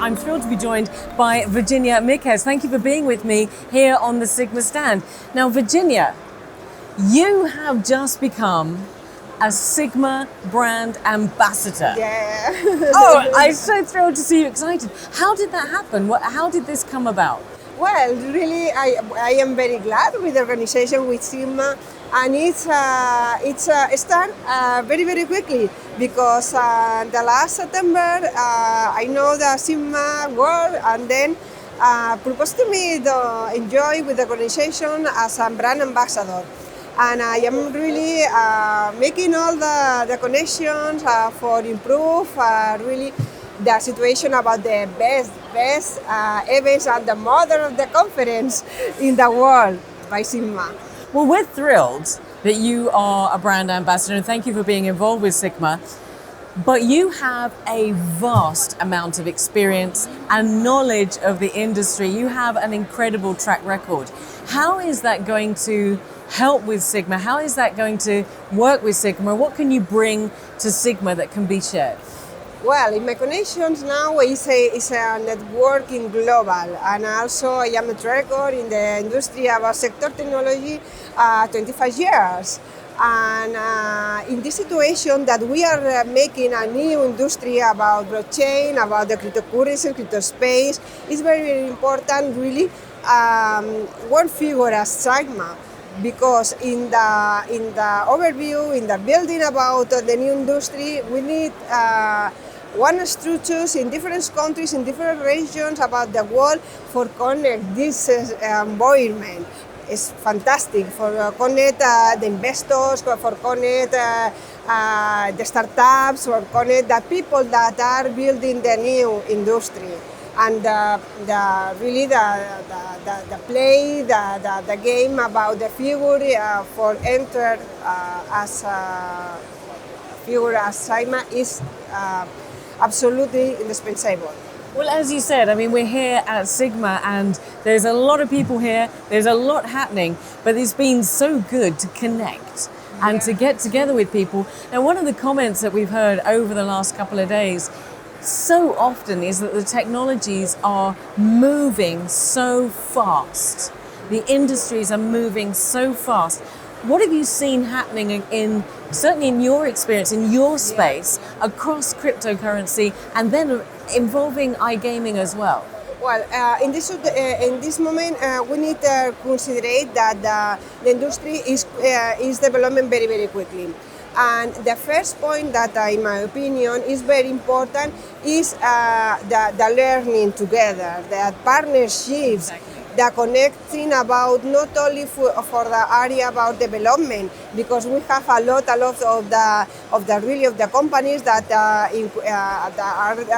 I'm thrilled to be joined by Virginia Mijes. Thank you for being with me here on the SiGMA stand. Now, Virginia, you have just become a SiGMA brand ambassador. Yeah. Oh, I'm so thrilled to see you excited. How did that happen? How did this come about? Well, really, I am very glad with the organization with SiGMA, and it's start very quickly because the last September I know the SiGMA world, and then proposed to me to enjoy with the organization as a brand ambassador. And I am really making all the connections for improve really the situation about the best events and the mother of the conference in the world by SiGMA. Well, we're thrilled that you are a brand ambassador, and thank you for being involved with SiGMA. But you have a vast amount of experience and knowledge of the industry. You have an incredible track record. How is that going to help with SiGMA? How is that going to work with SiGMA? What can you bring to SiGMA that can be shared? Well, in my connections now is a networking global, and also I am a record in the industry about sector technology 25 years. And in this situation that we are making a new industry about blockchain, about the cryptocurrency, crypto space, is very important really one figure as SiGMA. Because in the overview, in the building about the new industry, we need one structures in different countries, in different regions about the world for connect this environment. It's fantastic for connect the investors, for connect the startups, for connect the people that are building the new industry. And really the play, the game about the figure for enter as a figure as SiGMA is absolutely indispensable. Well, as you said, I mean, we're here at SiGMA and there's a lot of people here, there's a lot happening, but it's been so good to connect and to get together with people. Now, one of the comments that we've heard over the last couple of days so often is that the technologies are moving so fast. The industries are moving so fast. What have you seen happening certainly in your experience, in your space, across cryptocurrency and then involving iGaming as well? Well, in this moment, we need to consider that the industry is developing very quickly. And the first point that, in my opinion, is very important is the learning together, the partnerships, exactly. The connecting about not only for the area about development, because we have a lot of the companies that are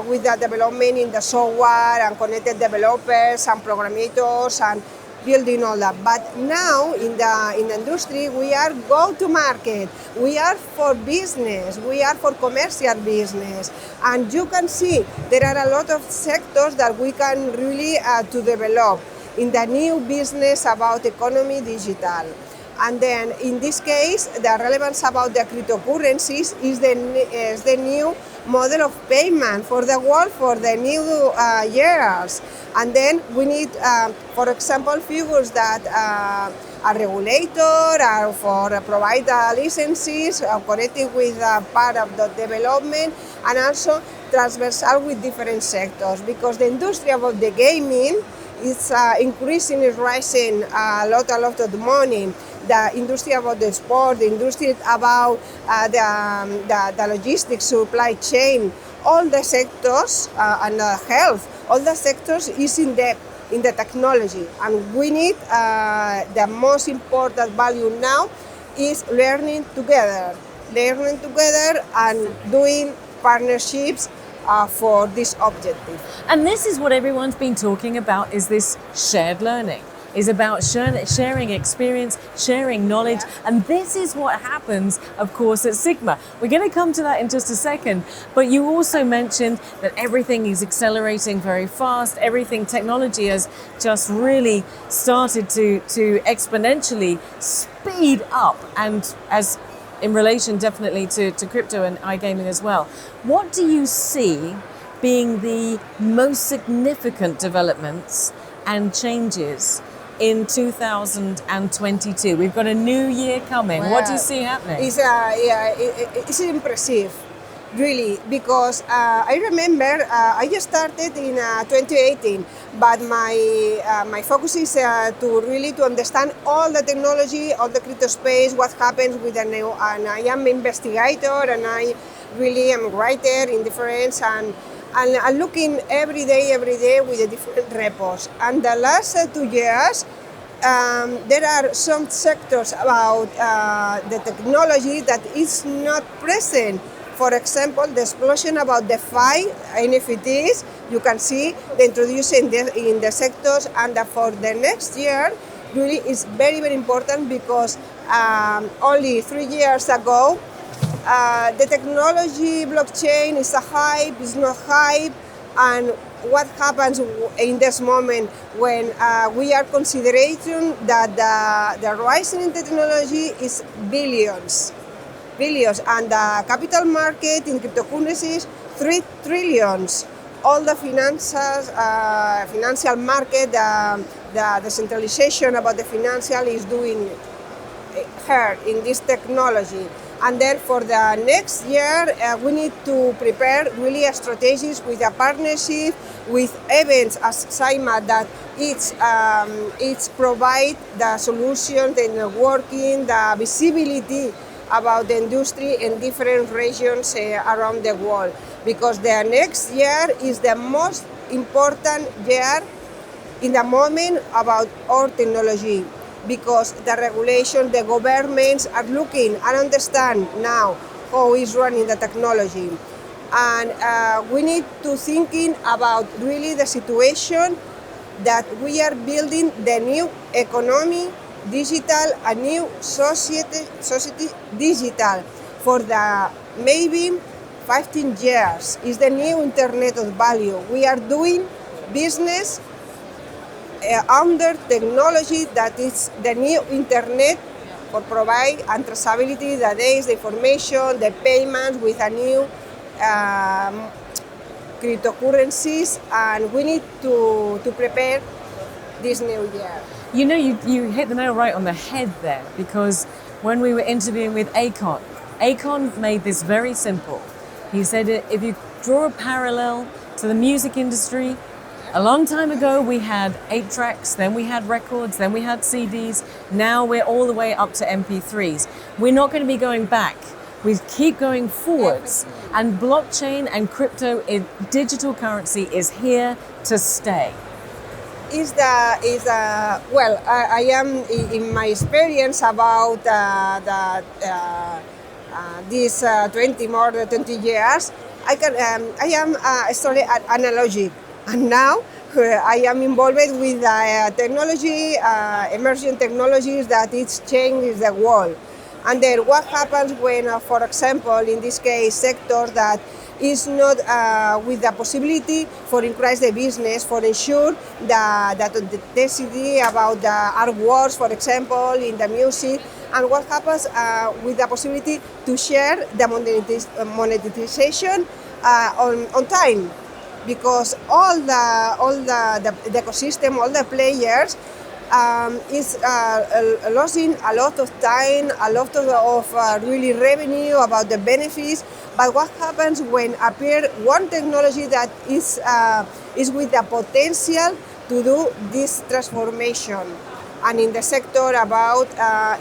with the development in the software and connected developers and programmers and building all that. But now in the industry, we are go to market. We are for business. We are for commercial business. And you can see there are a lot of sectors that we can really to develop in the new business about economy digital. And then in this case, the relevance about the cryptocurrencies is the new model of payment for the world for the new years. And then we need, for example, figures that a regulator or for provide licenses connected with part of the development, and also transversal with different sectors, because the industry about the gaming is increasing, is rising a lot of the money. The industry about the sport, the industry about the logistics, supply chain, all the sectors and health, all the sectors is in the technology. And we need the most important value now is learning together and doing partnerships for this objective. And this is what everyone's been talking about, is this shared learning. Is about sharing experience, sharing knowledge, and this is what happens, of course, at SiGMA. We're going to come to that in just a second, but you also mentioned that everything is accelerating very fast. Technology has just really started to exponentially speed up, and as in relation definitely to crypto and iGaming as well. What do you see being the most significant developments and changes in 2022? We've got a new year coming. What do you see happening? It's impressive, really, because I remember I just started in 2018, but my focus is to understand all the technology, all the crypto space, what happens with the new, and I am investigator and I really am writer in difference and I'm looking every day with the different repos. And the last 2 years, there are some sectors about the technology that is not present. For example, the explosion about DeFi, NFTs, you can see the introduction in the sectors, and for the next year, really is very, very important because only 3 years ago, the technology blockchain is a hype, is not hype, and what happens in this moment when we are considering that the rising in technology is billions, and the capital market in cryptocurrencies, 3 trillions. All the financial market, the decentralization about the financial is doing her in this technology. And then for the next year, we need to prepare really a strategies with a partnership with events as SiGMA that it's provide the solution, the networking, the visibility about the industry in different regions around the world. Because the next year is the most important year in the moment about our technology. Because the regulation, the governments are looking and understand now how is running the technology. And we need to thinking about really the situation that we are building the new economy, digital, a new society digital for the maybe 15 years is the new internet of value. We are doing business under technology that is the new internet for provide and traceability, the days, the information, the payments with a new cryptocurrencies, and we need to prepare this new year. You know, you hit the nail right on the head there, because when we were interviewing with Akon made this very simple. He said if you draw a parallel to the music industry, a long time ago we had 8 tracks, then we had records, then we had CDs, now we're all the way up to MP3s. We're not going to be going back. We keep going forwards. And blockchain and crypto, digital currency is here to stay. Well, I am in my experience about these 20 years. I am started at analogic, and now I am involved with technology, emerging technologies that it's changing the world. And then what happens when, for example, in this case, sectors that is not with the possibility for increase the business, for ensure that the density about the artworks, for example, in the music, and what happens with the possibility to share the monetization on time, because all the ecosystem, all the players is losing a lot of time, a lot of really revenue about the benefits. But what happens when appear one technology that is with the potential to do this transformation? And in the sector about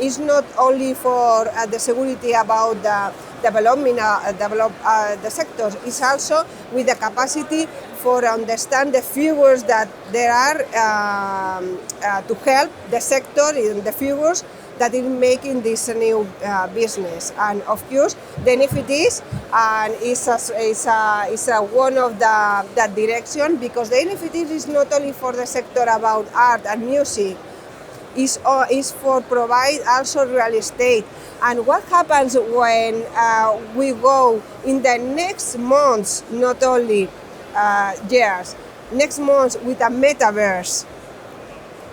is not only for the security about the development the sectors, it's also with the capacity for understand the figures that there are to help the sector in the figures that is making this new business. And of course, the NFTs is one of that direction, because the NFTs is not only for the sector about art and music, is for provide also real estate. And what happens when we go in the next months, not only years, next months with a metaverse?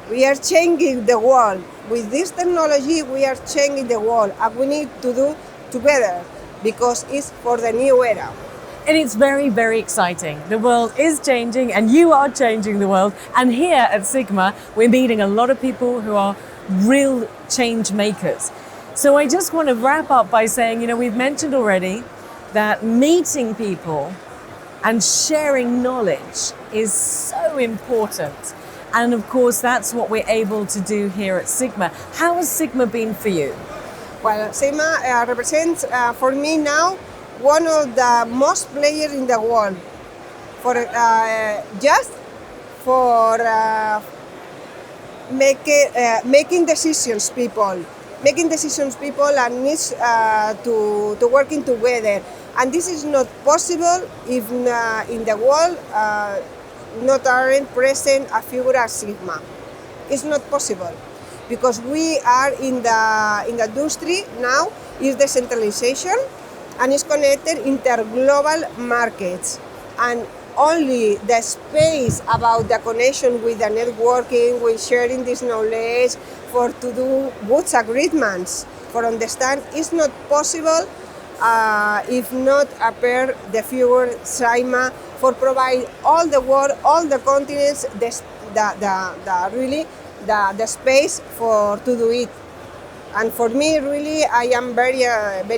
We are changing the world. With this technology, we are changing the world, and we need to do together, because it's for the new era. And it's very, very exciting. The world is changing and you are changing the world. And here at SiGMA, we're meeting a lot of people who are real change makers. So I just want to wrap up by saying, we've mentioned already that meeting people and sharing knowledge is so important. And of course, that's what we're able to do here at SiGMA. How has SiGMA been for you? Well, SiGMA represents, for me now, one of the most players in the world for just for making decisions, people and needs to working together. And this is not possible if in the world not aren't present a figure as SiGMA. It's not possible because we are in the industry now is decentralization and is connected interglobal markets, and only the space about the connection with the networking, with sharing this knowledge for to do good agreements, for understand is not possible if not appear the figure SiGMA for provide all the world, all the continents, the space for to do it. And for me, really, I am very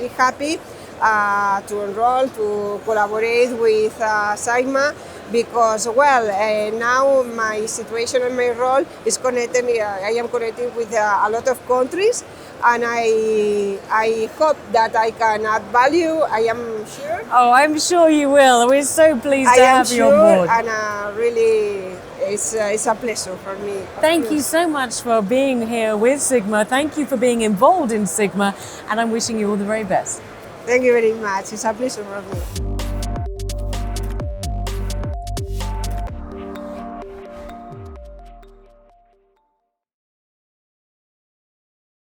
happy to enroll, to collaborate with SiGMA because, now my situation and my role is connected. I am connected with a lot of countries, and I hope that I can add value. I am sure. Oh, I'm sure you will. We're so pleased to have you on board. And really, it's a pleasure for me. Thank you so much for being here with SiGMA. Thank you for being involved in SiGMA, and I'm wishing you all the very best. Thank you very much. It's a pleasure for me.